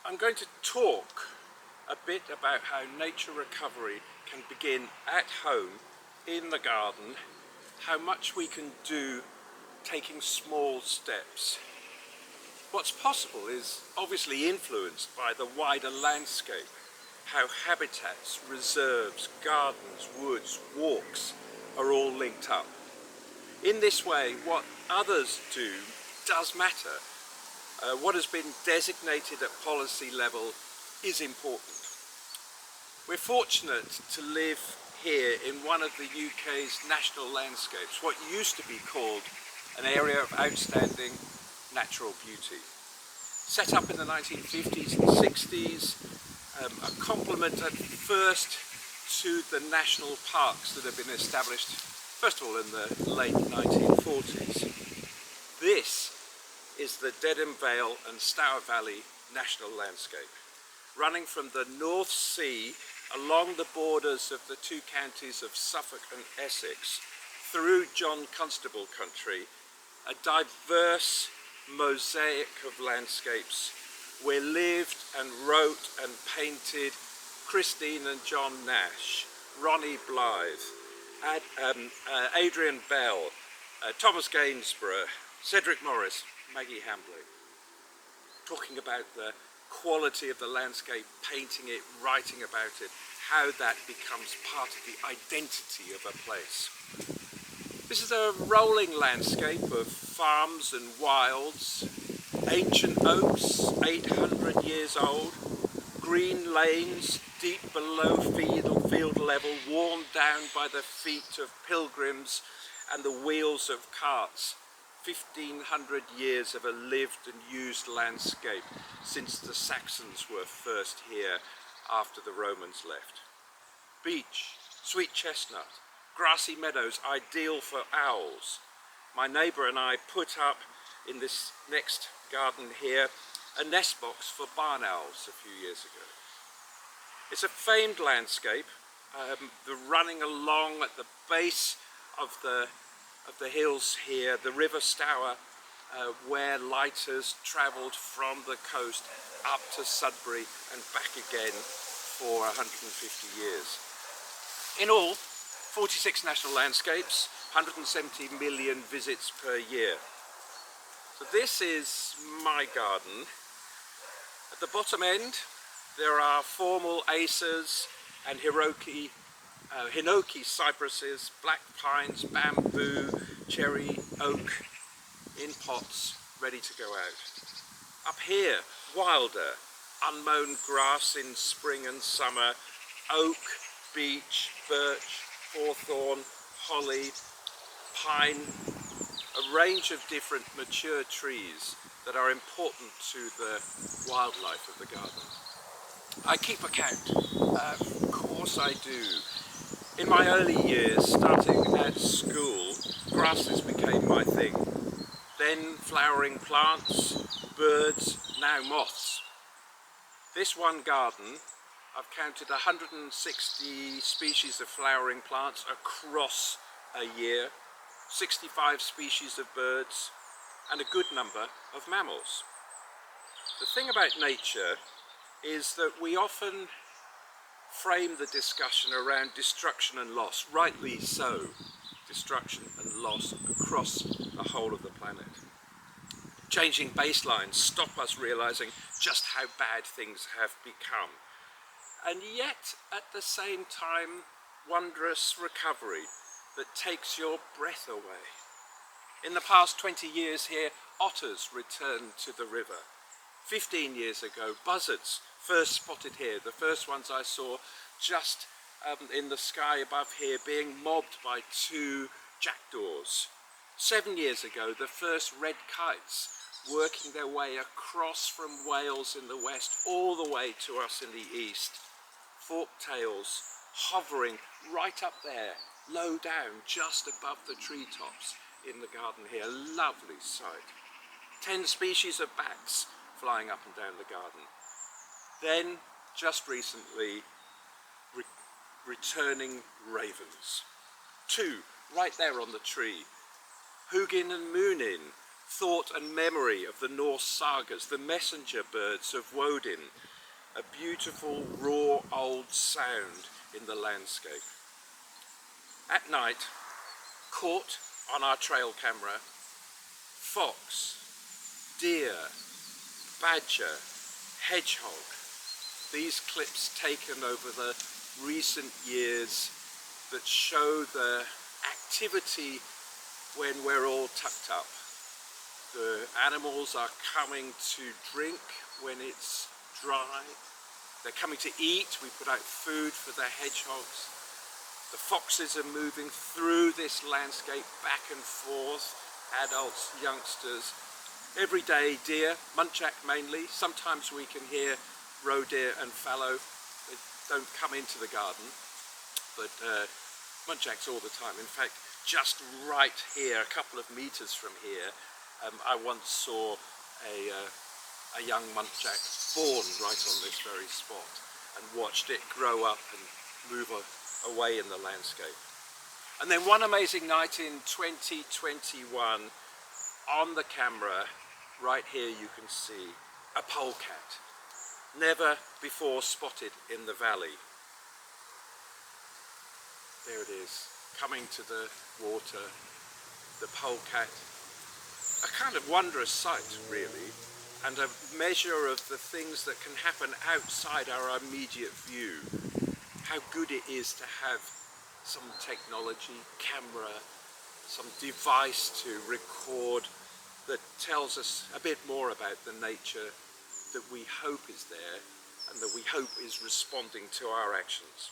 I'm going to talk a bit about how nature recovery can begin at home, in the garden, how much we can do taking small steps. What's possible is obviously influenced by the wider landscape, how habitats, reserves, gardens, woods, walks are all linked up. In this way, what others do does matter. What has been designated at policy level is important. We're fortunate to live here in one of the UK's national landscapes, what used to be called an area of outstanding natural beauty. Set up in the 1950s and 60s, a complement at first to the national parks that have been established, first of all in the late 1940s. This is the Dedham, Vale and Stour Valley National Landscape, running from the North Sea along the borders of the two counties of Suffolk and Essex through John Constable country, a diverse mosaic of landscapes where lived and wrote and painted Christine and John Nash, Ronnie Blythe, Adrian Bell, Thomas Gainsborough, Cedric Morris, Maggie Hambling, talking about the quality of the landscape, painting it, writing about it, how that becomes part of the identity of a place. This is a rolling landscape of farms and wilds, ancient oaks, 800 years old, green lanes deep below field level, worn down by the feet of pilgrims and the wheels of carts. 1500 years of a lived and used landscape since the Saxons were first here after the Romans left. Beech, sweet chestnut, grassy meadows ideal for owls. My neighbour and I put up in this next garden here a nest box for barn owls a few years ago. It's a famed landscape, the running along at the base of the hills here, the River Stour, where lighters travelled from the coast up to Sudbury and back again for 150 years. In all, 46 national landscapes, 170 million visits per year. So this is my garden. At the bottom end, there are formal acers and hinoki cypresses, black pines, bamboo, cherry, oak in pots ready to go out. Up here, wilder, unmown grass in spring and summer, oak, beech, birch, hawthorn, holly, pine, a range of different mature trees that are important to the wildlife of the garden. I keep account, of course I do. In my early years, starting at school, grasses became my thing. Then flowering plants, birds, now moths. This one garden, I've counted 160 species of flowering plants across a year, 65 species of birds, and a good number of mammals. The thing about nature is that we often frame the discussion around destruction and loss, rightly so, destruction and loss across the whole of the planet. Changing baselines stop us realising just how bad things have become. And yet, at the same time, wondrous recovery that takes your breath away. In the past 20 years here, otters returned to the river. 15 years ago, buzzards first spotted here, the first ones I saw just in the sky above here, being mobbed by two jackdaws. 7 years ago, the first red kites working their way across from Wales in the west all the way to us in the east. Forked tails hovering right up there, low down, just above the treetops in the garden here. Lovely sight. 10 species of bats flying up and down the garden. Then, just recently, returning ravens. 2 right there on the tree. Hugin and Moonin thought and memory of the Norse sagas, the messenger birds of Woden, a beautiful raw old sound in the landscape. At night, caught on our trail camera, fox, deer, badger, hedgehog. These clips taken over the recent years that show the activity when we're all tucked up. The animals are coming to drink when it's dry. They're coming to eat. We put out food for the hedgehogs. The foxes are moving through this landscape back and forth, adults, youngsters. Every day deer, muntjac mainly. Sometimes we can hear roe deer and fallow. They don't come into the garden, but muntjacs all the time. In fact, just right here, a couple of meters from here, I once saw a young muntjac born right on this very spot and watched it grow up and move away in the landscape. And then one amazing night in 2021, on the camera, right here you can see a polecat, never before spotted in the valley. There it is, coming to the water, the polecat. A kind of wondrous sight, really, and a measure of the things that can happen outside our immediate view. How good it is to have some technology, camera, some device to record that tells us a bit more about the nature that we hope is there and that we hope is responding to our actions.